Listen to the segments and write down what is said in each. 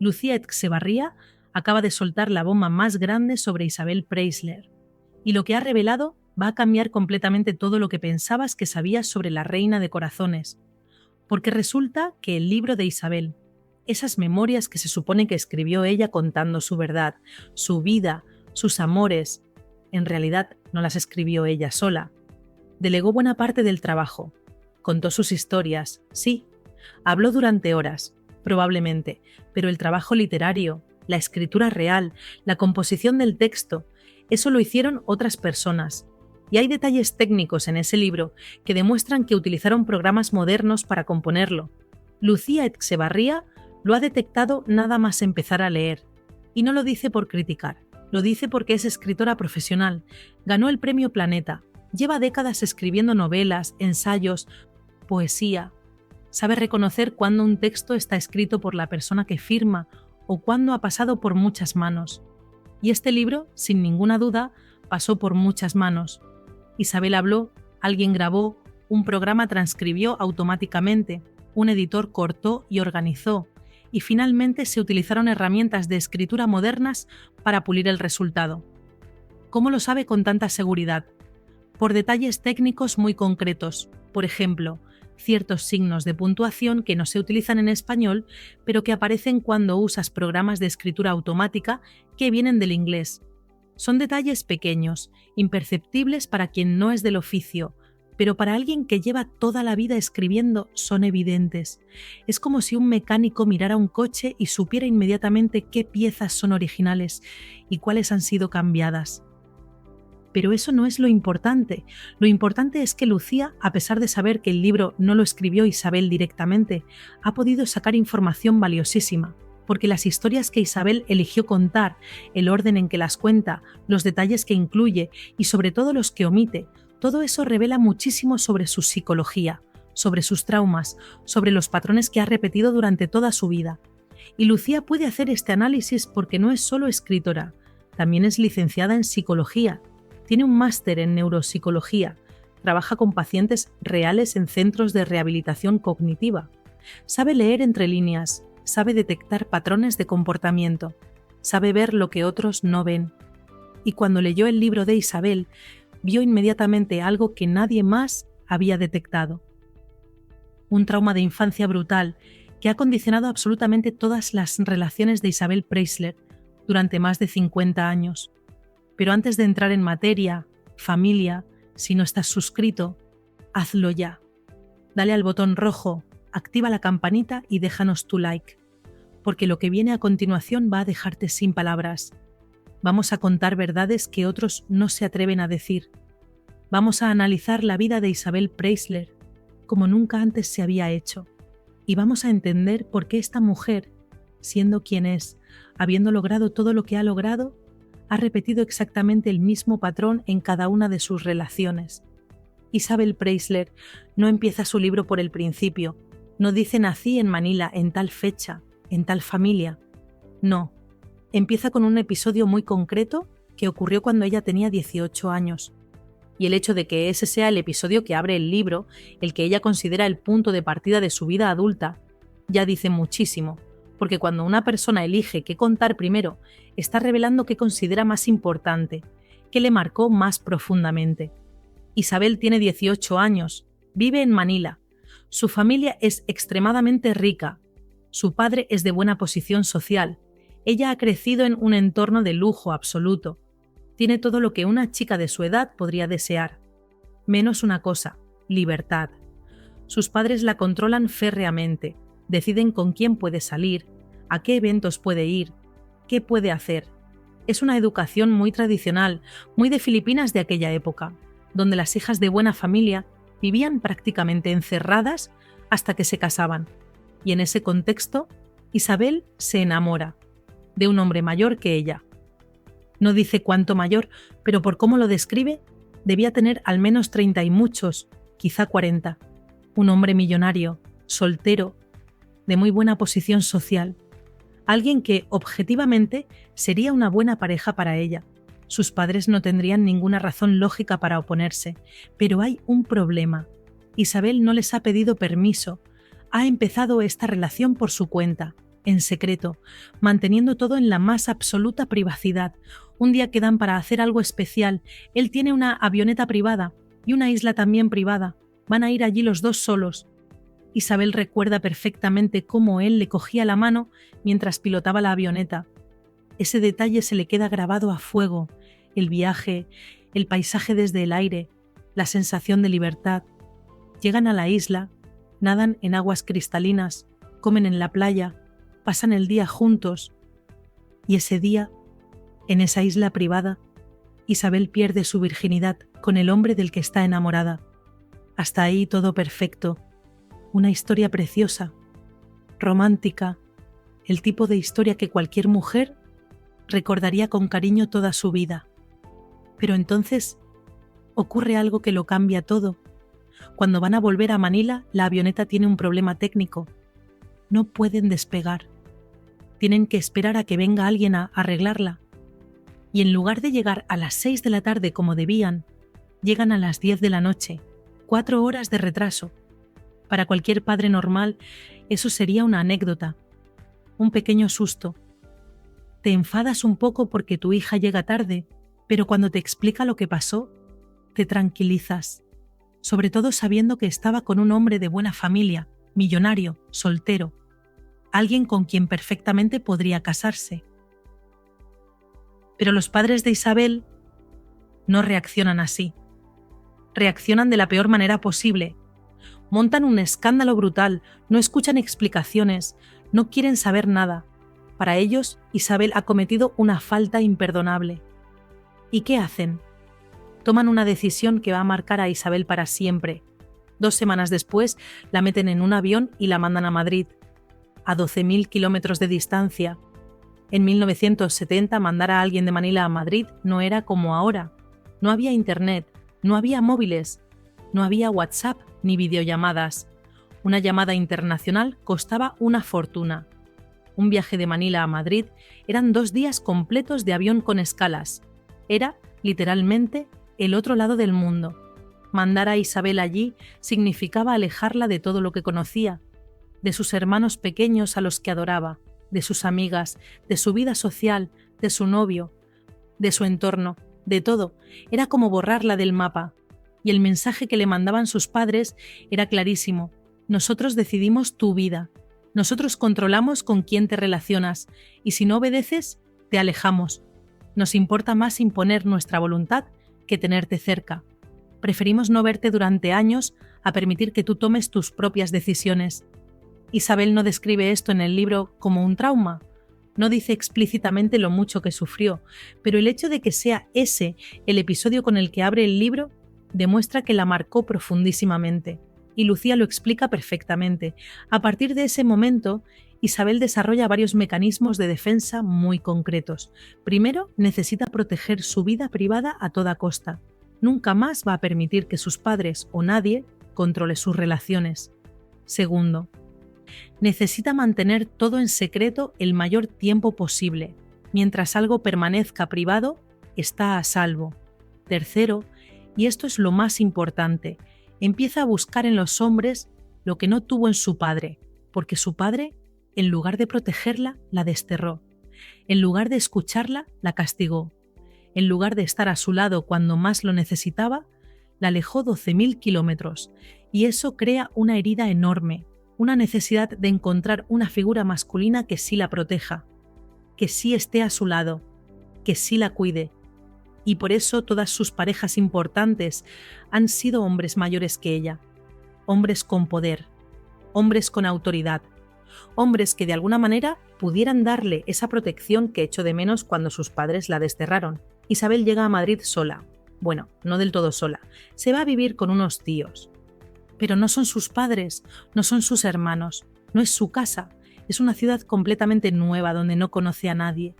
Lucía Etxebarría acaba de soltar la bomba más grande sobre Isabel Preisler. Y lo que ha revelado va a cambiar completamente todo lo que pensabas que sabías sobre la reina de corazones. Porque resulta que el libro de Isabel, esas memorias que se supone que escribió ella contando su verdad, su vida, sus amores, en realidad no las escribió ella sola. Delegó buena parte del trabajo. Contó sus historias, sí. Habló durante horas, probablemente, pero el trabajo literario, la escritura real, la composición del texto, eso lo hicieron otras personas. Y hay detalles técnicos en ese libro que demuestran que utilizaron programas modernos para componerlo. Lucía Etxebarría lo ha detectado nada más empezar a leer. Y no lo dice por criticar, lo dice porque es escritora profesional, ganó el Premio Planeta, lleva décadas escribiendo novelas, ensayos, poesía. Sabe reconocer cuándo un texto está escrito por la persona que firma o cuándo ha pasado por muchas manos. Y este libro, sin ninguna duda, pasó por muchas manos. Isabel habló, alguien grabó, un programa transcribió automáticamente, un editor cortó y organizó, y finalmente se utilizaron herramientas de escritura modernas para pulir el resultado. ¿Cómo lo sabe con tanta seguridad? Por detalles técnicos muy concretos, por ejemplo, ciertos signos de puntuación que no se utilizan en español, pero que aparecen cuando usas programas de escritura automática que vienen del inglés. Son detalles pequeños, imperceptibles para quien no es del oficio, pero para alguien que lleva toda la vida escribiendo son evidentes. Es como si un mecánico mirara un coche y supiera inmediatamente qué piezas son originales y cuáles han sido cambiadas. Pero eso no es lo importante. Lo importante es que Lucía, a pesar de saber que el libro no lo escribió Isabel directamente, ha podido sacar información valiosísima, porque las historias que Isabel eligió contar, el orden en que las cuenta, los detalles que incluye y sobre todo los que omite, todo eso revela muchísimo sobre su psicología, sobre sus traumas, sobre los patrones que ha repetido durante toda su vida. Y Lucía puede hacer este análisis porque no es solo escritora, también es licenciada en psicología. Tiene un máster en neuropsicología, trabaja con pacientes reales en centros de rehabilitación cognitiva. Sabe leer entre líneas, sabe detectar patrones de comportamiento, sabe ver lo que otros no ven. Y cuando leyó el libro de Isabel, vio inmediatamente algo que nadie más había detectado. Un trauma de infancia brutal que ha condicionado absolutamente todas las relaciones de Isabel Preisler durante más de 50 años. Pero antes de entrar en materia, familia, si no estás suscrito, hazlo ya. Dale al botón rojo, activa la campanita y déjanos tu like, porque lo que viene a continuación va a dejarte sin palabras. Vamos a contar verdades que otros no se atreven a decir. Vamos a analizar la vida de Isabel Preisler como nunca antes se había hecho. Y vamos a entender por qué esta mujer, siendo quien es, habiendo logrado todo lo que ha logrado, ha repetido exactamente el mismo patrón en cada una de sus relaciones. Isabel Preisler no empieza su libro por el principio, no dice nací en Manila en tal fecha, en tal familia. No, empieza con un episodio muy concreto que ocurrió cuando ella tenía 18 años. Y el hecho de que ese sea el episodio que abre el libro, el que ella considera el punto de partida de su vida adulta, ya dice muchísimo. Porque cuando una persona elige qué contar primero, está revelando qué considera más importante, qué le marcó más profundamente. Isabel tiene 18 años, vive en Manila. Su familia es extremadamente rica. Su padre es de buena posición social. Ella ha crecido en un entorno de lujo absoluto. Tiene todo lo que una chica de su edad podría desear. Menos una cosa, libertad. Sus padres la controlan férreamente. Deciden con quién puede salir, a qué eventos puede ir, qué puede hacer. Es una educación muy tradicional, muy de Filipinas de aquella época, donde las hijas de buena familia vivían prácticamente encerradas hasta que se casaban. Y en ese contexto, Isabel se enamora de un hombre mayor que ella. No dice cuánto mayor, pero por cómo lo describe, debía tener al menos 30 y muchos, quizá 40. Un hombre millonario, soltero, de muy buena posición social. Alguien que, objetivamente, sería una buena pareja para ella. Sus padres no tendrían ninguna razón lógica para oponerse, pero hay un problema. Isabel no les ha pedido permiso. Ha empezado esta relación por su cuenta. en secreto, manteniendo todo en la más absoluta privacidad. Un día quedan para hacer algo especial. Él tiene una avioneta privada y una isla también privada. Van a ir allí los dos solos. Isabel recuerda perfectamente cómo él le cogía la mano mientras pilotaba la avioneta. Ese detalle se le queda grabado a fuego. El viaje, el paisaje desde el aire, la sensación de libertad. Llegan a la isla, nadan en aguas cristalinas, comen en la playa, pasan el día juntos. Y ese día, en esa isla privada, Isabel pierde su virginidad con el hombre del que está enamorada. Hasta ahí todo perfecto. Una historia preciosa, romántica, el tipo de historia que cualquier mujer recordaría con cariño toda su vida. Pero entonces ocurre algo que lo cambia todo. Cuando van a volver a Manila, la avioneta tiene un problema técnico. No pueden despegar. Tienen que esperar a que venga alguien a arreglarla. Y en lugar de llegar a las 6 de la tarde como debían, llegan a las 10 de la noche, 4 horas de retraso. Para cualquier padre normal, eso sería una anécdota, un pequeño susto. Te enfadas un poco porque tu hija llega tarde, pero cuando te explica lo que pasó, te tranquilizas, sobre todo sabiendo que estaba con un hombre de buena familia, millonario, soltero, alguien con quien perfectamente podría casarse. Pero los padres de Isabel no reaccionan así. Reaccionan de la peor manera posible. Montan un escándalo brutal, no escuchan explicaciones, no quieren saber nada. Para ellos, Isabel ha cometido una falta imperdonable. ¿Y qué hacen? Toman una decisión que va a marcar a Isabel para siempre. 2 semanas después, la meten en un avión y la mandan a Madrid, a 12.000 kilómetros de distancia. En 1970, mandar a alguien de Manila a Madrid no era como ahora. No había internet, no había móviles, no había WhatsApp ni videollamadas. Una llamada internacional costaba una fortuna. Un viaje de Manila a Madrid eran 2 días completos de avión con escalas. Era, literalmente, el otro lado del mundo. Mandar a Isabel allí significaba alejarla de todo lo que conocía, de sus hermanos pequeños a los que adoraba, de sus amigas, de su vida social, de su novio, de su entorno, de todo. Era como borrarla del mapa. Y el mensaje que le mandaban sus padres era clarísimo. Nosotros decidimos tu vida. Nosotros controlamos con quién te relacionas. Y si no obedeces, te alejamos. Nos importa más imponer nuestra voluntad que tenerte cerca. Preferimos no verte durante años a permitir que tú tomes tus propias decisiones. Isabel no describe esto en el libro como un trauma. No dice explícitamente lo mucho que sufrió, pero el hecho de que sea ese el episodio con el que abre el libro demuestra que la marcó profundísimamente. Y Lucía lo explica perfectamente. A partir de ese momento, Isabel desarrolla varios mecanismos de defensa muy concretos. Primero, necesita proteger su vida privada a toda costa. Nunca más va a permitir que sus padres o nadie controle sus relaciones. Segundo, necesita mantener todo en secreto el mayor tiempo posible. Mientras algo permanezca privado, está a salvo. Tercero, y esto es lo más importante, empieza a buscar en los hombres lo que no tuvo en su padre, porque su padre, en lugar de protegerla, la desterró. En lugar de escucharla, la castigó. En lugar de estar a su lado cuando más lo necesitaba, la alejó 12.000 kilómetros, y eso crea una herida enorme, una necesidad de encontrar una figura masculina que sí la proteja, que sí esté a su lado, que sí la cuide. Y por eso todas sus parejas importantes han sido hombres mayores que ella, hombres con poder, hombres con autoridad, hombres que de alguna manera pudieran darle esa protección que echó de menos cuando sus padres la desterraron. Isabel llega a Madrid sola. Bueno, no del todo sola. Se va a vivir con unos tíos. Pero no son sus padres, no son sus hermanos, no es su casa. Es una ciudad completamente nueva donde no conoce a nadie.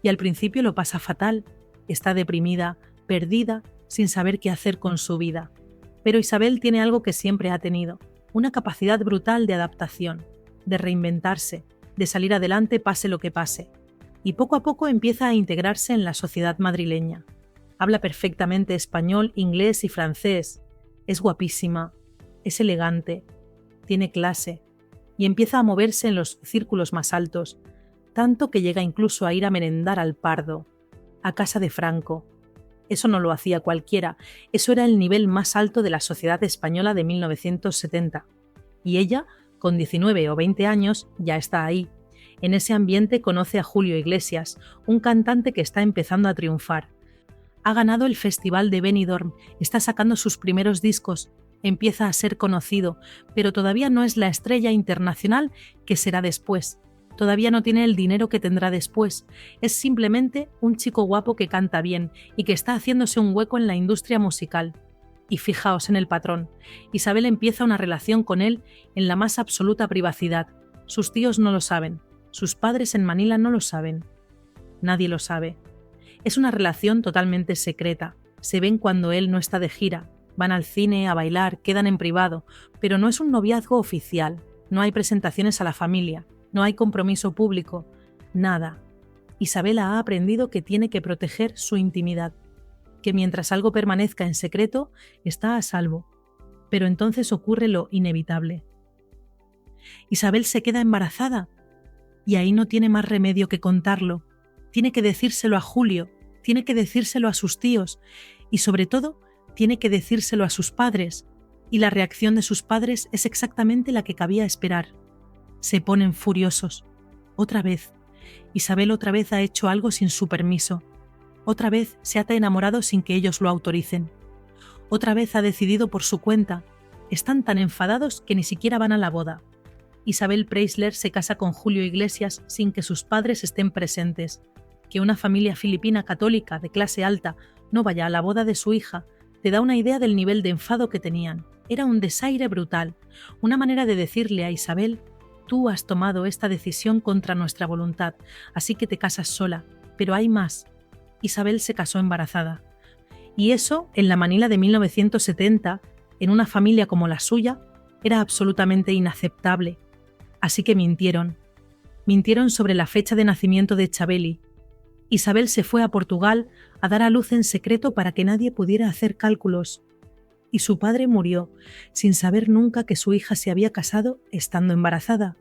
Y al principio lo pasa fatal. Está deprimida, perdida, sin saber qué hacer con su vida. Pero Isabel tiene algo que siempre ha tenido, una capacidad brutal de adaptación, de reinventarse, de salir adelante pase lo que pase. Y poco a poco empieza a integrarse en la sociedad madrileña. Habla perfectamente español, inglés y francés. Es guapísima, es elegante, tiene clase. y empieza a moverse en los círculos más altos, tanto que llega incluso a ir a merendar al Pardo, a casa de Franco. Eso no lo hacía cualquiera, eso era el nivel más alto de la sociedad española de 1970. Y ella, con 19 o 20 años, ya está ahí. En ese ambiente conoce a Julio Iglesias, un cantante que está empezando a triunfar. Ha ganado el Festival de Benidorm, está sacando sus primeros discos, empieza a ser conocido, pero todavía no es la estrella internacional que será después. Todavía no tiene el dinero que tendrá después. Es simplemente un chico guapo que canta bien y que está haciéndose un hueco en la industria musical. Y fijaos en el patrón. Isabel empieza una relación con él en la más absoluta privacidad. Sus tíos no lo saben. Sus padres en Manila no lo saben. Nadie lo sabe. Es una relación totalmente secreta. Se ven cuando él no está de gira. Van al cine, a bailar, quedan en privado. Pero no es un noviazgo oficial. No hay presentaciones a la familia. No hay compromiso público. Nada. Isabel ha aprendido que tiene que proteger su intimidad. Que mientras algo permanezca en secreto, está a salvo. Pero entonces ocurre lo inevitable. Isabel se queda embarazada. Y ahí no tiene más remedio que contarlo. Tiene que decírselo a Julio, tiene que decírselo a sus tíos y sobre todo tiene que decírselo a sus padres. Y la reacción de sus padres es exactamente la que cabía esperar. Se ponen furiosos. Otra vez. Isabel otra vez ha hecho algo sin su permiso. Otra vez se ha enamorado sin que ellos lo autoricen. Otra vez ha decidido por su cuenta. Están tan enfadados que ni siquiera van a la boda. Isabel Preisler se casa con Julio Iglesias sin que sus padres estén presentes. Que una familia filipina católica de clase alta no vaya a la boda de su hija te da una idea del nivel de enfado que tenían. Era un desaire brutal, una manera de decirle a Isabel: tú has tomado esta decisión contra nuestra voluntad, así que te casas sola. Pero hay más. Isabel se casó embarazada. Y eso, en la Manila de 1970, en una familia como la suya, era absolutamente inaceptable. Así que mintieron. Mintieron sobre la fecha de nacimiento de Chabeli. Isabel se fue a Portugal a dar a luz en secreto para que nadie pudiera hacer cálculos. Y su padre murió, sin saber nunca que su hija se había casado estando embarazada.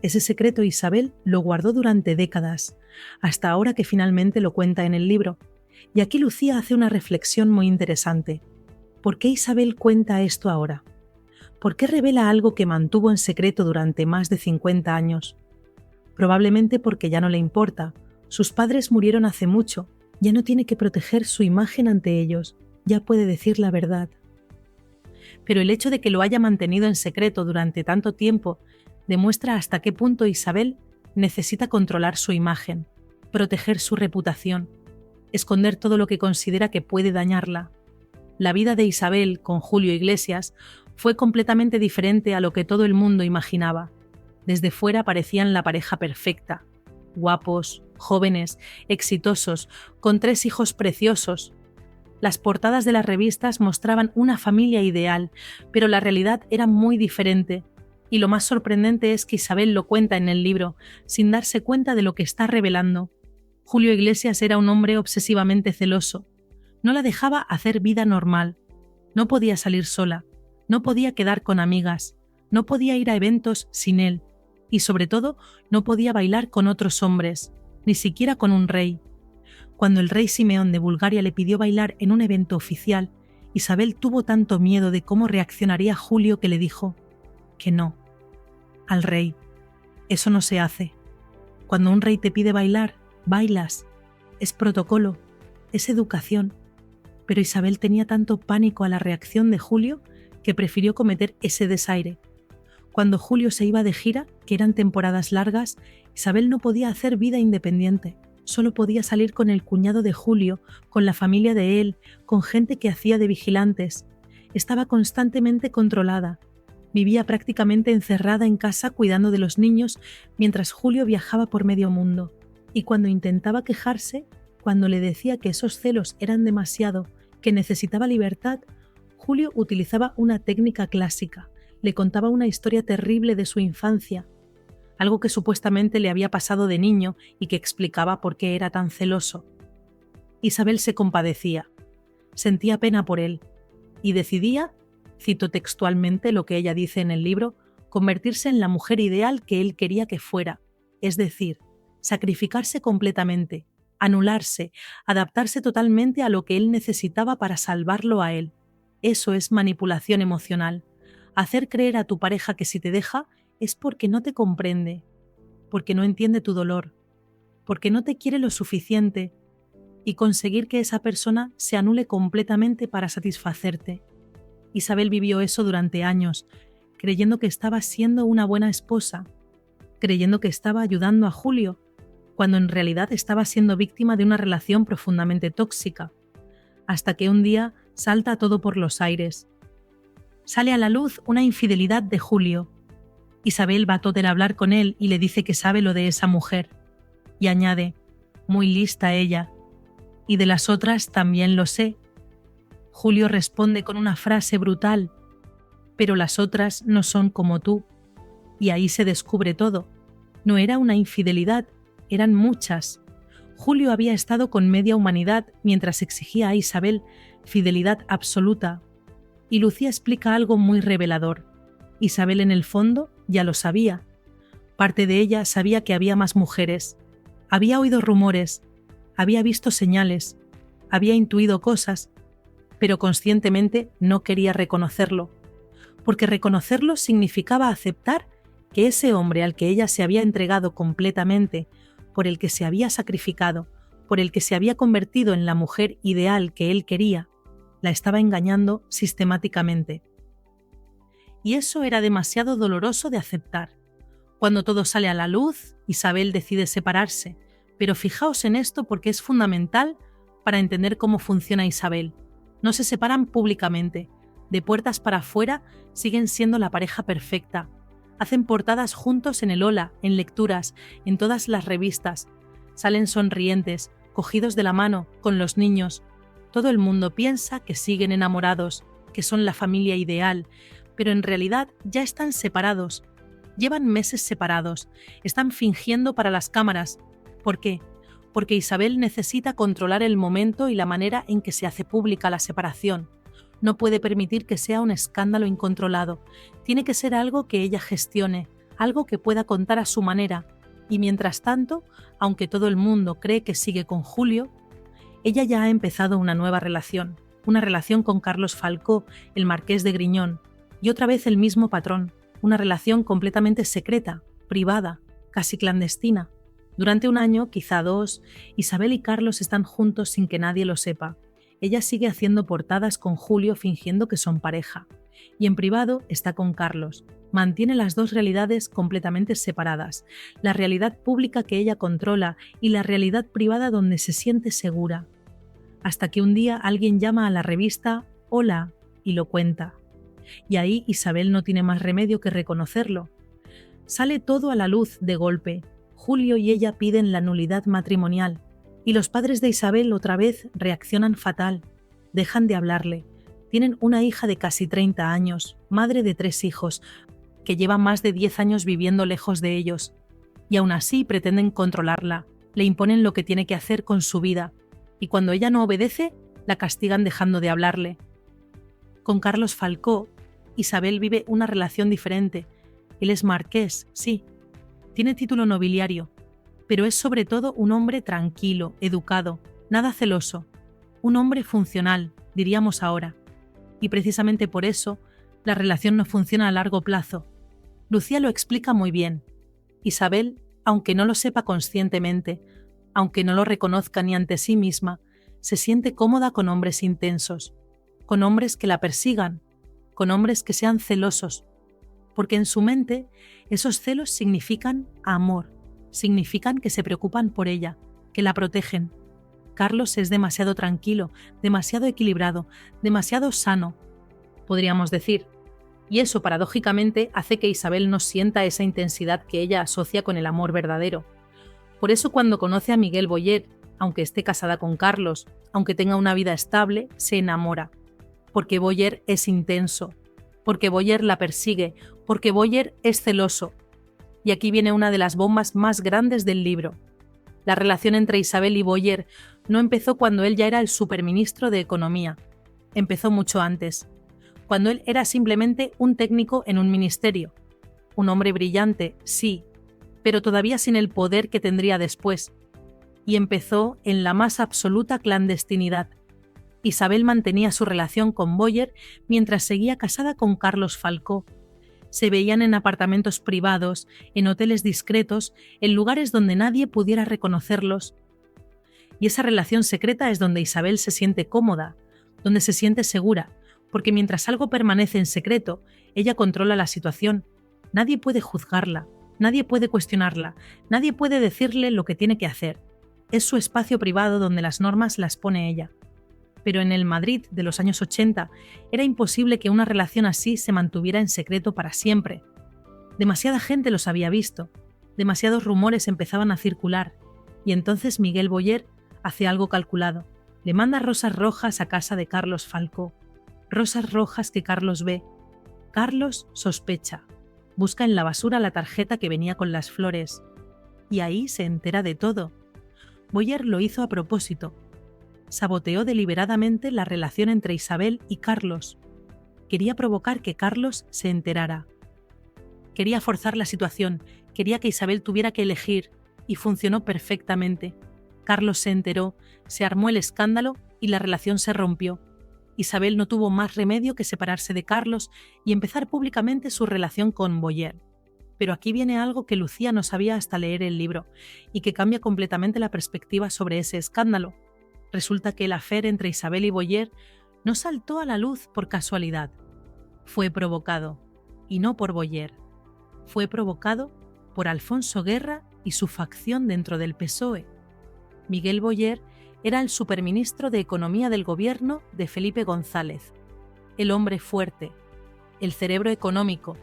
Ese secreto Isabel lo guardó durante décadas, hasta ahora que finalmente lo cuenta en el libro. Y aquí Lucía hace una reflexión muy interesante. ¿Por qué Isabel cuenta esto ahora? ¿Por qué revela algo que mantuvo en secreto durante más de 50 años? Probablemente porque ya no le importa. Sus padres murieron hace mucho, ya no tiene que proteger su imagen ante ellos, ya puede decir la verdad. Pero el hecho de que lo haya mantenido en secreto durante tanto tiempo demuestra hasta qué punto Isabel necesita controlar su imagen, proteger su reputación, esconder todo lo que considera que puede dañarla. La vida de Isabel con Julio Iglesias fue completamente diferente a lo que todo el mundo imaginaba. Desde fuera parecían la pareja perfecta, guapos, jóvenes, exitosos, con 3 hijos preciosos. Las portadas de las revistas mostraban una familia ideal, pero la realidad era muy diferente. Y lo más sorprendente es que Isabel lo cuenta en el libro, sin darse cuenta de lo que está revelando. Julio Iglesias era un hombre obsesivamente celoso. No la dejaba hacer vida normal. No podía salir sola. No podía quedar con amigas. No podía ir a eventos sin él. Y sobre todo, no podía bailar con otros hombres, ni siquiera con un rey. Cuando el rey Simeón de Bulgaria le pidió bailar en un evento oficial, Isabel tuvo tanto miedo de cómo reaccionaría Julio que le dijo que no. Al rey. Eso no se hace. Cuando un rey te pide bailar, bailas. Es protocolo, es educación. Pero Isabel tenía tanto pánico a la reacción de Julio que prefirió cometer ese desaire. Cuando Julio se iba de gira, que eran temporadas largas, Isabel no podía hacer vida independiente. Solo podía salir con el cuñado de Julio, con la familia de él, con gente que hacía de vigilantes. Estaba constantemente controlada. Vivía prácticamente encerrada en casa cuidando de los niños mientras Julio viajaba por medio mundo. Y cuando intentaba quejarse, cuando le decía que esos celos eran demasiado, que necesitaba libertad, Julio utilizaba una técnica clásica. Le contaba una historia terrible de su infancia, algo que supuestamente le había pasado de niño y que explicaba por qué era tan celoso. Isabel se compadecía, sentía pena por él y decidía, cito textualmente lo que ella dice en el libro, convertirse en la mujer ideal que él quería que fuera, es decir, sacrificarse completamente, anularse, adaptarse totalmente a lo que él necesitaba para salvarlo a él. Eso es manipulación emocional. Hacer creer a tu pareja que si te deja es porque no te comprende, porque no entiende tu dolor, porque no te quiere lo suficiente, y conseguir que esa persona se anule completamente para satisfacerte. Isabel vivió eso durante años, creyendo que estaba siendo una buena esposa, creyendo que estaba ayudando a Julio, cuando en realidad estaba siendo víctima de una relación profundamente tóxica, hasta que un día salta todo por los aires. Sale a la luz una infidelidad de Julio. Isabel va a Todd a hablar con él y le dice que sabe lo de esa mujer, y añade, muy lista ella, y de las otras también lo sé. Julio responde con una frase brutal, pero las otras no son como tú, y ahí se descubre todo. No era una infidelidad, eran muchas. Julio había estado con media humanidad mientras exigía a Isabel fidelidad absoluta. Y Lucía explica algo muy revelador. Isabel en el fondo ya lo sabía. Parte de ella sabía que había más mujeres. Había oído rumores, había visto señales, había intuido cosas, pero conscientemente no quería reconocerlo, porque reconocerlo significaba aceptar que ese hombre al que ella se había entregado completamente, por el que se había sacrificado, por el que se había convertido en la mujer ideal que él quería, la estaba engañando sistemáticamente. Y eso era demasiado doloroso de aceptar. Cuando todo sale a la luz, Isabel decide separarse, pero fijaos en esto porque es fundamental para entender cómo funciona Isabel. No se separan públicamente, de puertas para afuera siguen siendo la pareja perfecta. Hacen portadas juntos en el Hola, en lecturas, en todas las revistas. Salen sonrientes, cogidos de la mano, con los niños. Todo el mundo piensa que siguen enamorados, que son la familia ideal, pero en realidad ya están separados. Llevan meses separados, están fingiendo para las cámaras. ¿Por qué? Porque Isabel necesita controlar el momento y la manera en que se hace pública la separación. No puede permitir que sea un escándalo incontrolado. Tiene que ser algo que ella gestione, algo que pueda contar a su manera. Y mientras tanto, aunque todo el mundo cree que sigue con Julio, ella ya ha empezado una nueva relación. Una relación con Carlos Falcó, el marqués de Griñón. Y otra vez el mismo patrón. Una relación completamente secreta, privada, casi clandestina. Durante un año, quizá 2, Isabel y Carlos están juntos sin que nadie lo sepa. Ella sigue haciendo portadas con Julio fingiendo que son pareja. Y en privado está con Carlos. Mantiene las dos realidades completamente separadas. La realidad pública que ella controla y la realidad privada donde se siente segura. Hasta que un día alguien llama a la revista Hola y lo cuenta. Y ahí Isabel no tiene más remedio que reconocerlo. Sale todo a la luz de golpe. Julio y ella piden la nulidad matrimonial, y los padres de Isabel otra vez reaccionan fatal, dejan de hablarle. Tienen una hija de casi 30 años, madre de 3 hijos, que lleva más de 10 años viviendo lejos de ellos, y aún así pretenden controlarla, le imponen lo que tiene que hacer con su vida, y cuando ella no obedece, la castigan dejando de hablarle. Con Carlos Falcó, Isabel vive una relación diferente. Él es marqués, sí. Tiene título nobiliario, pero es sobre todo un hombre tranquilo, educado, nada celoso. Un hombre funcional, diríamos ahora. Y precisamente por eso, la relación no funciona a largo plazo. Lucía lo explica muy bien. Isabel, aunque no lo sepa conscientemente, aunque no lo reconozca ni ante sí misma, se siente cómoda con hombres intensos, con hombres que la persigan, con hombres que sean celosos, porque en su mente esos celos significan amor, significan que se preocupan por ella, que la protegen. Carlos es demasiado tranquilo, demasiado equilibrado, demasiado sano, podríamos decir, y eso paradójicamente hace que Isabel no sienta esa intensidad que ella asocia con el amor verdadero. Por eso cuando conoce a Miguel Boyer, aunque esté casada con Carlos, aunque tenga una vida estable, se enamora, porque Boyer es intenso, porque Boyer la persigue, porque Boyer es celoso. Y aquí viene una de las bombas más grandes del libro. La relación entre Isabel y Boyer no empezó cuando él ya era el superministro de Economía. Empezó mucho antes, cuando él era simplemente un técnico en un ministerio. Un hombre brillante, sí, pero todavía sin el poder que tendría después. Y empezó en la más absoluta clandestinidad. Isabel mantenía su relación con Boyer mientras seguía casada con Carlos Falcó. Se veían en apartamentos privados, en hoteles discretos, en lugares donde nadie pudiera reconocerlos. Y esa relación secreta es donde Isabel se siente cómoda, donde se siente segura, porque mientras algo permanece en secreto, ella controla la situación. Nadie puede juzgarla, nadie puede cuestionarla, nadie puede decirle lo que tiene que hacer. Es su espacio privado donde las normas las pone ella. Pero en el Madrid de los años 80 era imposible que una relación así se mantuviera en secreto para siempre. Demasiada gente los había visto, demasiados rumores empezaban a circular, y entonces Miguel Boyer hace algo calculado. Le manda rosas rojas a casa de Carlos Falcó. Rosas rojas que Carlos ve. Carlos sospecha. Busca en la basura la tarjeta que venía con las flores. Y ahí se entera de todo. Boyer lo hizo a propósito. Saboteó deliberadamente la relación entre Isabel y Carlos. Quería provocar que Carlos se enterara. Quería forzar la situación, quería que Isabel tuviera que elegir, y funcionó perfectamente. Carlos se enteró, se armó el escándalo y la relación se rompió. Isabel no tuvo más remedio que separarse de Carlos y empezar públicamente su relación con Boyer. Pero aquí viene algo que Lucía no sabía hasta leer el libro, y que cambia completamente la perspectiva sobre ese escándalo. Resulta que el affair entre Isabel y Boyer no saltó a la luz por casualidad. Fue provocado, y no por Boyer. Fue provocado por Alfonso Guerra y su facción dentro del PSOE. Miguel Boyer era el superministro de Economía del gobierno de Felipe González, el hombre fuerte, el cerebro económico,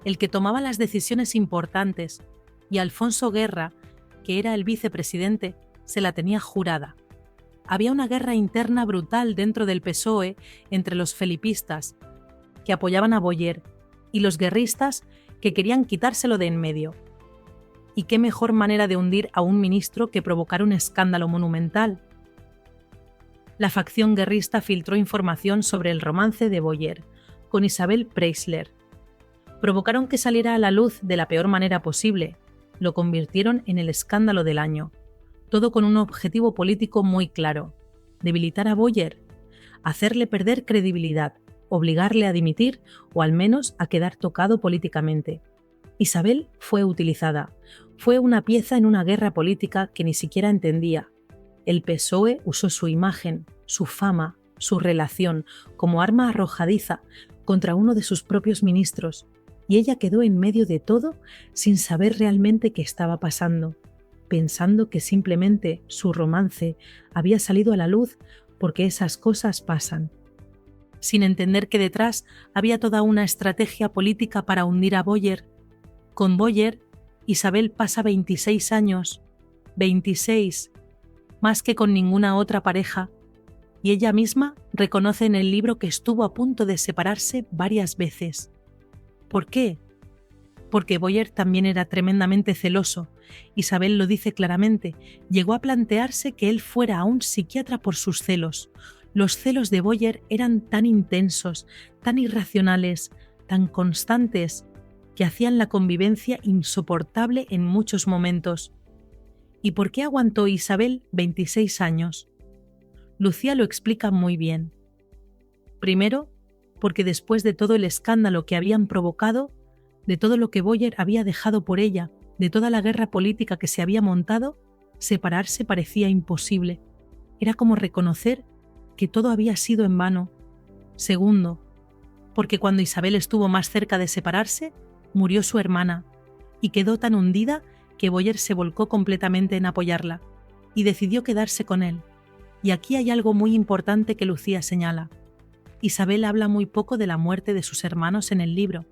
el que tomaba las decisiones importantes, y Alfonso Guerra, que era el vicepresidente, se la tenía jurada. Había una guerra interna brutal dentro del PSOE entre los felipistas, que apoyaban a Boyer, y los guerristas, que querían quitárselo de en medio. ¿Y qué mejor manera de hundir a un ministro que provocar un escándalo monumental? La facción guerrista filtró información sobre el romance de Boyer con Isabel Preisler. Provocaron que saliera a la luz de la peor manera posible. Lo convirtieron en el escándalo del año. Todo con un objetivo político muy claro: debilitar a Boyer, hacerle perder credibilidad, obligarle a dimitir o al menos a quedar tocado políticamente. Isabel fue utilizada, fue una pieza en una guerra política que ni siquiera entendía. El PSOE usó su imagen, su fama, su relación como arma arrojadiza contra uno de sus propios ministros, y ella quedó en medio de todo sin saber realmente qué estaba pasando, pensando que simplemente su romance había salido a la luz porque esas cosas pasan, sin entender que detrás había toda una estrategia política para hundir a Boyer. Con Boyer, Isabel pasa 26 años, 26, más que con ninguna otra pareja, y ella misma reconoce en el libro que estuvo a punto de separarse varias veces. ¿Por qué? Porque Boyer también era tremendamente celoso. Isabel lo dice claramente, llegó a plantearse que él fuera a un psiquiatra por sus celos. Los celos de Boyer eran tan intensos, tan irracionales, tan constantes, que hacían la convivencia insoportable en muchos momentos. ¿Y por qué aguantó Isabel 26 años? Lucía lo explica muy bien. Primero, porque después de todo el escándalo que habían provocado, de todo lo que Boyer había dejado por ella, de toda la guerra política que se había montado, separarse parecía imposible. Era como reconocer que todo había sido en vano. Segundo, porque cuando Isabel estuvo más cerca de separarse, murió su hermana, y quedó tan hundida que Boyer se volcó completamente en apoyarla, y decidió quedarse con él. Y aquí hay algo muy importante que Lucía señala. Isabel habla muy poco de la muerte de sus hermanos en el libro.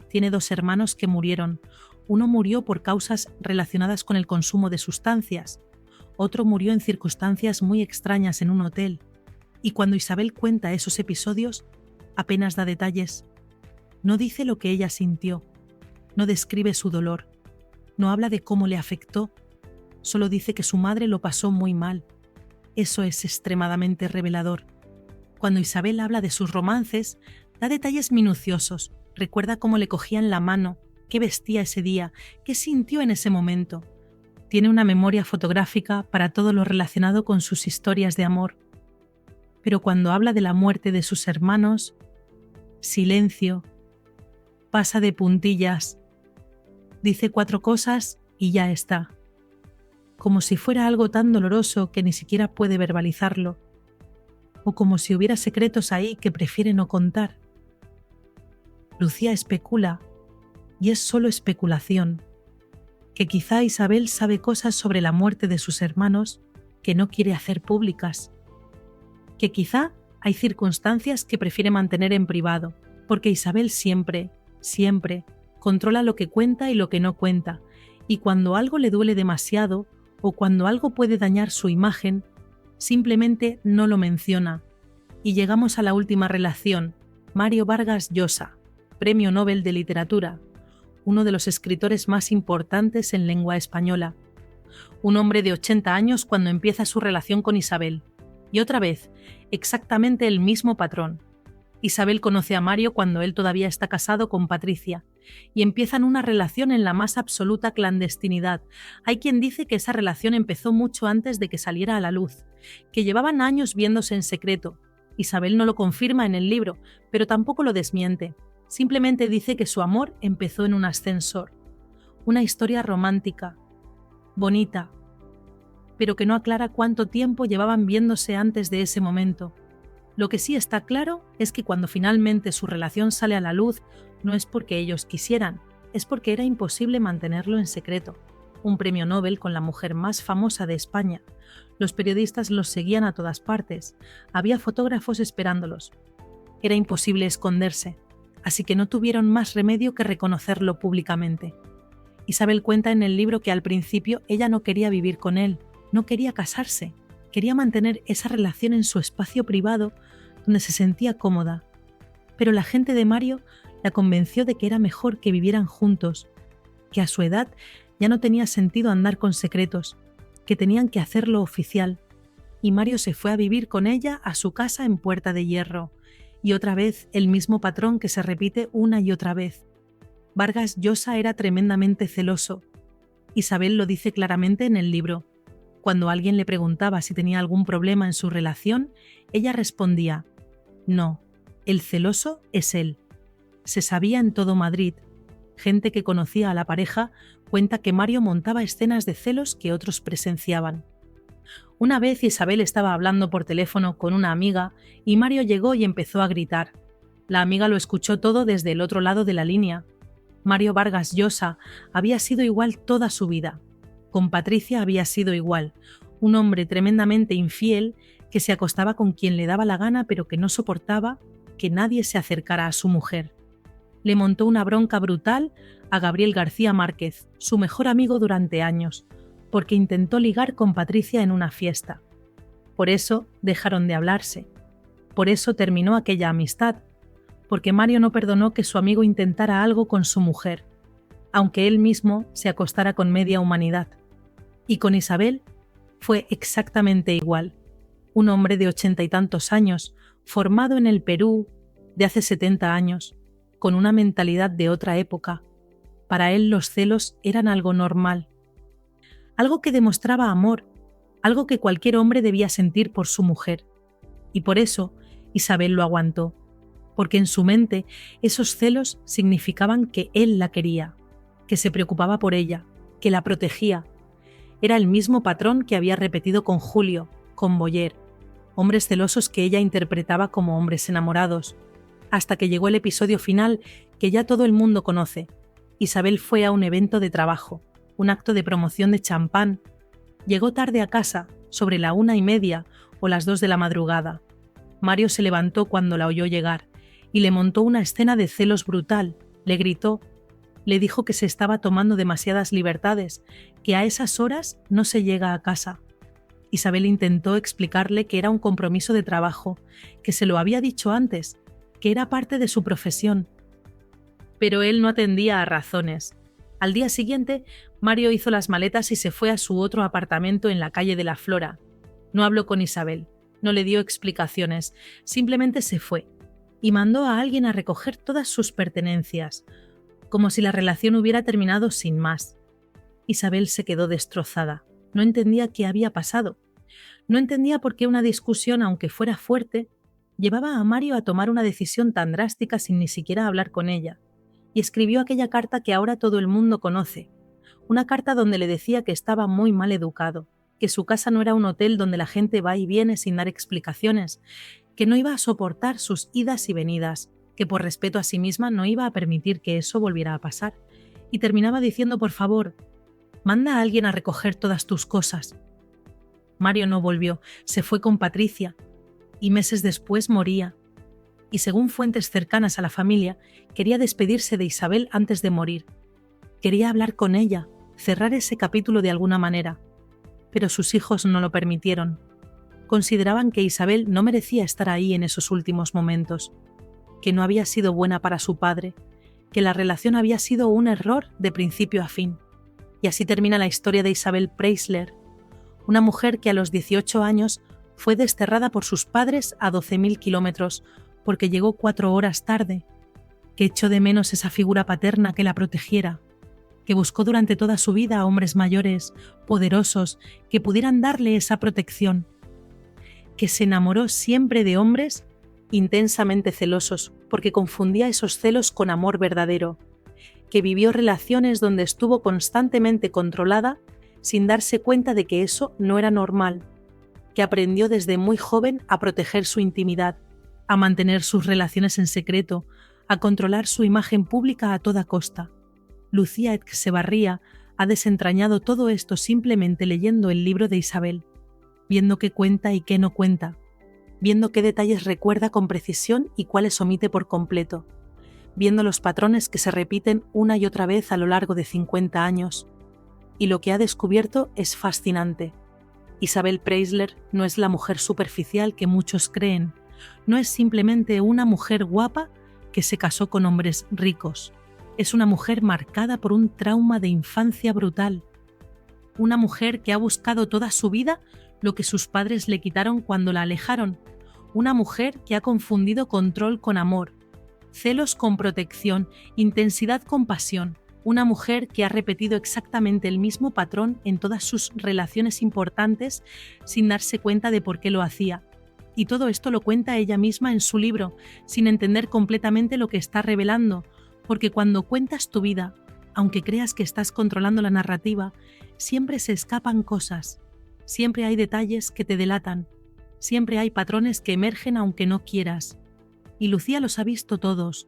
Tiene 2 hermanos que murieron. Uno murió por causas relacionadas con el consumo de sustancias. Otro murió en circunstancias muy extrañas en un hotel. Y cuando Isabel cuenta esos episodios, apenas da detalles. No dice lo que ella sintió. No describe su dolor. No habla de cómo le afectó. Solo dice que su madre lo pasó muy mal. Eso es extremadamente revelador. Cuando Isabel habla de sus romances, da detalles minuciosos. Recuerda cómo le cogían la mano, qué vestía ese día, qué sintió en ese momento. Tiene una memoria fotográfica para todo lo relacionado con sus historias de amor. Pero cuando habla de la muerte de sus hermanos, silencio, pasa de puntillas, dice 4 cosas y ya está. Como si fuera algo tan doloroso que ni siquiera puede verbalizarlo, o como si hubiera secretos ahí que prefiere no contar. Lucía especula, y es solo especulación, que quizá Isabel sabe cosas sobre la muerte de sus hermanos que no quiere hacer públicas, que quizá hay circunstancias que prefiere mantener en privado, porque Isabel siempre controla lo que cuenta y lo que no cuenta, y cuando algo le duele demasiado o cuando algo puede dañar su imagen, simplemente no lo menciona. Y llegamos a la última relación, Mario Vargas Llosa, Premio Nobel de Literatura, uno de los escritores más importantes en lengua española. Un hombre de 80 años cuando empieza su relación con Isabel. Y otra vez, exactamente el mismo patrón. Isabel conoce a Mario cuando él todavía está casado con Patricia, y empiezan una relación en la más absoluta clandestinidad. Hay quien dice que esa relación empezó mucho antes de que saliera a la luz, que llevaban años viéndose en secreto. Isabel no lo confirma en el libro, pero tampoco lo desmiente. Simplemente dice que su amor empezó en un ascensor. Una historia romántica, bonita, pero que no aclara cuánto tiempo llevaban viéndose antes de ese momento. Lo que sí está claro es que cuando finalmente su relación sale a la luz, no es porque ellos quisieran, es porque era imposible mantenerlo en secreto. Un premio Nobel con la mujer más famosa de España. Los periodistas los seguían a todas partes. Había fotógrafos esperándolos. Era imposible esconderse, así que no tuvieron más remedio que reconocerlo públicamente. Isabel cuenta en el libro que al principio ella no quería vivir con él, no quería casarse, quería mantener esa relación en su espacio privado donde se sentía cómoda. Pero la gente de Mario la convenció de que era mejor que vivieran juntos, que a su edad ya no tenía sentido andar con secretos, que tenían que hacerlo oficial, y Mario se fue a vivir con ella a su casa en Puerta de Hierro, y otra vez el mismo patrón que se repite una y otra vez. Vargas Llosa era tremendamente celoso. Isabel lo dice claramente en el libro. Cuando alguien le preguntaba si tenía algún problema en su relación, ella respondía: no, el celoso es él. Se sabía en todo Madrid. Gente que conocía a la pareja cuenta que Mario montaba escenas de celos que otros presenciaban. Una vez Isabel estaba hablando por teléfono con una amiga y Mario llegó y empezó a gritar. La amiga lo escuchó todo desde el otro lado de la línea. Mario Vargas Llosa había sido igual toda su vida. Con Patricia había sido igual, un hombre tremendamente infiel que se acostaba con quien le daba la gana pero que no soportaba que nadie se acercara a su mujer. Le montó una bronca brutal a Gabriel García Márquez, su mejor amigo durante años, porque intentó ligar con Patricia en una fiesta. Por eso dejaron de hablarse. Por eso terminó aquella amistad, porque Mario no perdonó que su amigo intentara algo con su mujer, aunque él mismo se acostara con media humanidad. Y con Isabel fue exactamente igual. Un hombre de 80 y tantos años, formado en el Perú de hace 70 años, con una mentalidad de otra época. Para él los celos eran algo normal. Algo que demostraba amor, algo que cualquier hombre debía sentir por su mujer. Y por eso Isabel lo aguantó, porque en su mente esos celos significaban que él la quería, que se preocupaba por ella, que la protegía. Era el mismo patrón que había repetido con Julio, con Boyer, hombres celosos que ella interpretaba como hombres enamorados, hasta que llegó el episodio final que ya todo el mundo conoce. Isabel fue a un evento de trabajo, un acto de promoción de champán. Llegó tarde a casa, sobre la 1:30 o las 2 de la madrugada. Mario se levantó cuando la oyó llegar y le montó una escena de celos brutal. Le gritó, le dijo que se estaba tomando demasiadas libertades, que a esas horas no se llega a casa. Isabel intentó explicarle que era un compromiso de trabajo, que se lo había dicho antes, que era parte de su profesión. Pero él no atendía a razones. Al día siguiente, Mario hizo las maletas y se fue a su otro apartamento en la calle de la Flora. No habló con Isabel, no le dio explicaciones, simplemente se fue y mandó a alguien a recoger todas sus pertenencias. como si la relación hubiera terminado sin más. Isabel se quedó destrozada. No entendía qué había pasado. No entendía por qué una discusión, aunque fuera fuerte, llevaba a Mario a tomar una decisión tan drástica sin ni siquiera hablar con ella. Y escribió aquella carta que ahora todo el mundo conoce. Una carta donde le decía que estaba muy mal educado, que su casa no era un hotel donde la gente va y viene sin dar explicaciones, que no iba a soportar sus idas y venidas, que por respeto a sí misma no iba a permitir que eso volviera a pasar. Y terminaba diciendo: por favor, manda a alguien a recoger todas tus cosas. Mario no volvió, se fue con Patricia, y meses después moría. Y según fuentes cercanas a la familia, quería despedirse de Isabel antes de morir. Quería hablar con ella, cerrar ese capítulo de alguna manera. Pero sus hijos no lo permitieron. Consideraban que Isabel no merecía estar ahí en esos últimos momentos, que no había sido buena para su padre, que la relación había sido un error de principio a fin. Y así termina la historia de Isabel Preisler, una mujer que a los 18 años fue desterrada por sus padres a 12.000 kilómetros porque llegó 4 horas tarde, que echó de menos esa figura paterna que la protegiera, que buscó durante toda su vida a hombres mayores, poderosos, que pudieran darle esa protección, que se enamoró siempre de hombres intensamente celosos porque confundía esos celos con amor verdadero, que vivió relaciones donde estuvo constantemente controlada sin darse cuenta de que eso no era normal, que aprendió desde muy joven a proteger su intimidad, a mantener sus relaciones en secreto, a controlar su imagen pública a toda costa. Lucía Etxebarría ha desentrañado todo esto simplemente leyendo el libro de Isabel, viendo qué cuenta y qué no cuenta, viendo qué detalles recuerda con precisión y cuáles omite por completo, viendo los patrones que se repiten una y otra vez a lo largo de 50 años. Y lo que ha descubierto es fascinante. Isabel Preisler no es la mujer superficial que muchos creen, no es simplemente una mujer guapa que se casó con hombres ricos. Es una mujer marcada por un trauma de infancia brutal. Una mujer que ha buscado toda su vida lo que sus padres le quitaron cuando la alejaron. Una mujer que ha confundido control con amor, celos con protección, intensidad con pasión. Una mujer que ha repetido exactamente el mismo patrón en todas sus relaciones importantes sin darse cuenta de por qué lo hacía. Y todo esto lo cuenta ella misma en su libro, sin entender completamente lo que está revelando, porque cuando cuentas tu vida, aunque creas que estás controlando la narrativa, siempre se escapan cosas, siempre hay detalles que te delatan, siempre hay patrones que emergen aunque no quieras. Y Lucía los ha visto todos,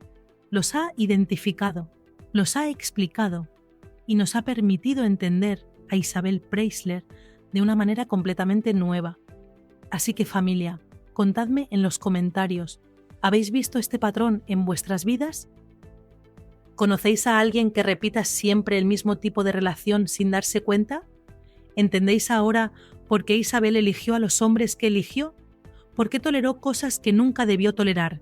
los ha identificado, los ha explicado y nos ha permitido entender a Isabel Preisler de una manera completamente nueva. Así que familia, contadme en los comentarios, ¿habéis visto este patrón en vuestras vidas? ¿Conocéis a alguien que repita siempre el mismo tipo de relación sin darse cuenta? ¿Entendéis ahora por qué Isabel eligió a los hombres que eligió? ¿Por qué toleró cosas que nunca debió tolerar?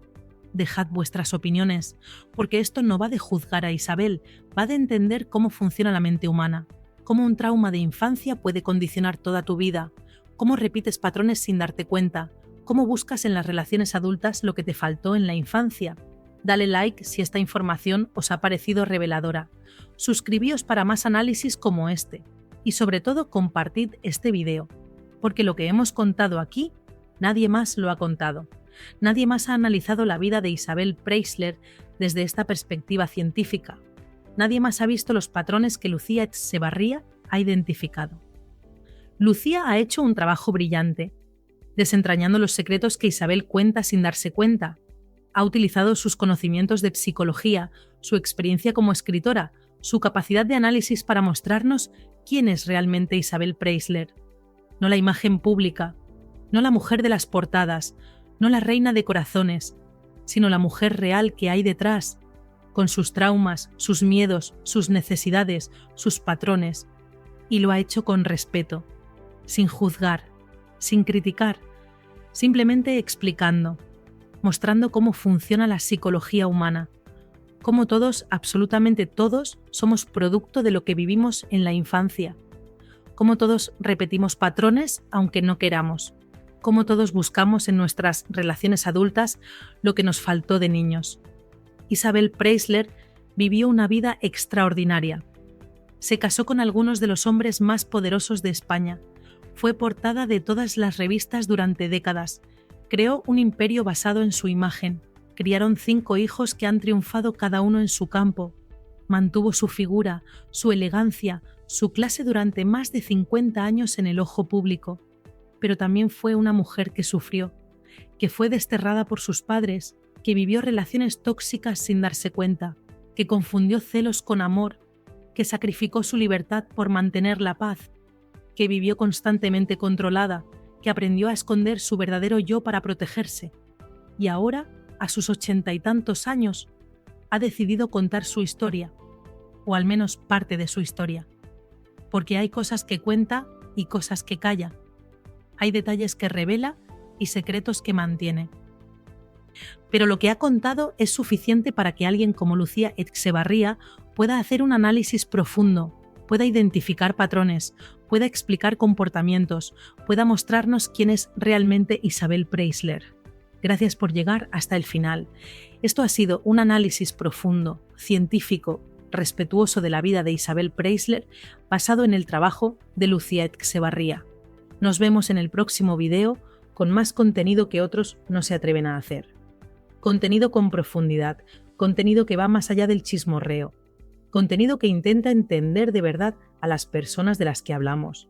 Dejad vuestras opiniones, porque esto no va de juzgar a Isabel, va de entender cómo funciona la mente humana, cómo un trauma de infancia puede condicionar toda tu vida, cómo repites patrones sin darte cuenta, cómo buscas en las relaciones adultas lo que te faltó en la infancia. Dale like si esta información os ha parecido reveladora. Suscribíos para más análisis como este y sobre todo compartid este video, porque lo que hemos contado aquí, nadie más lo ha contado. Nadie más ha analizado la vida de Isabel Preisler desde esta perspectiva científica. Nadie más ha visto los patrones que Lucía Etxebarría ha identificado. Lucía ha hecho un trabajo brillante, desentrañando los secretos que Isabel cuenta sin darse cuenta. Ha utilizado sus conocimientos de psicología, su experiencia como escritora, su capacidad de análisis para mostrarnos quién es realmente Isabel Preisler. No la imagen pública, no la mujer de las portadas, no la reina de corazones, sino la mujer real que hay detrás, con sus traumas, sus miedos, sus necesidades, sus patrones. Y lo ha hecho con respeto, sin juzgar, sin criticar, simplemente explicando, mostrando cómo funciona la psicología humana, cómo todos, absolutamente todos, somos producto de lo que vivimos en la infancia, cómo todos repetimos patrones aunque no queramos, cómo todos buscamos en nuestras relaciones adultas lo que nos faltó de niños. Isabel Preisler vivió una vida extraordinaria. Se casó con algunos de los hombres más poderosos de España. Fue portada de todas las revistas durante décadas. Creó un imperio basado en su imagen. Criaron 5 hijos que han triunfado cada uno en su campo. Mantuvo su figura, su elegancia, su clase durante más de 50 años en el ojo público. Pero también fue una mujer que sufrió, que fue desterrada por sus padres, que vivió relaciones tóxicas sin darse cuenta, que confundió celos con amor, que sacrificó su libertad por mantener la paz, que vivió constantemente controlada, que aprendió a esconder su verdadero yo para protegerse. Y ahora, a sus 80 y tantos años, ha decidido contar su historia, o al menos parte de su historia. Porque hay cosas que cuenta y cosas que calla. Hay detalles que revela y secretos que mantiene. Pero lo que ha contado es suficiente para que alguien como Lucía Etxebarria pueda hacer un análisis profundo, pueda identificar patrones, pueda explicar comportamientos, pueda mostrarnos quién es realmente Isabel Preisler. Gracias por llegar hasta el final. Esto ha sido un análisis profundo, científico, respetuoso de la vida de Isabel Preisler, basado en el trabajo de Lucía Etxebarria. Nos vemos en el próximo video con más contenido que otros no se atreven a hacer. Contenido con profundidad, contenido que va más allá del chismorreo, contenido que intenta entender de verdad a las personas de las que hablamos.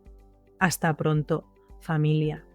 Hasta pronto, familia.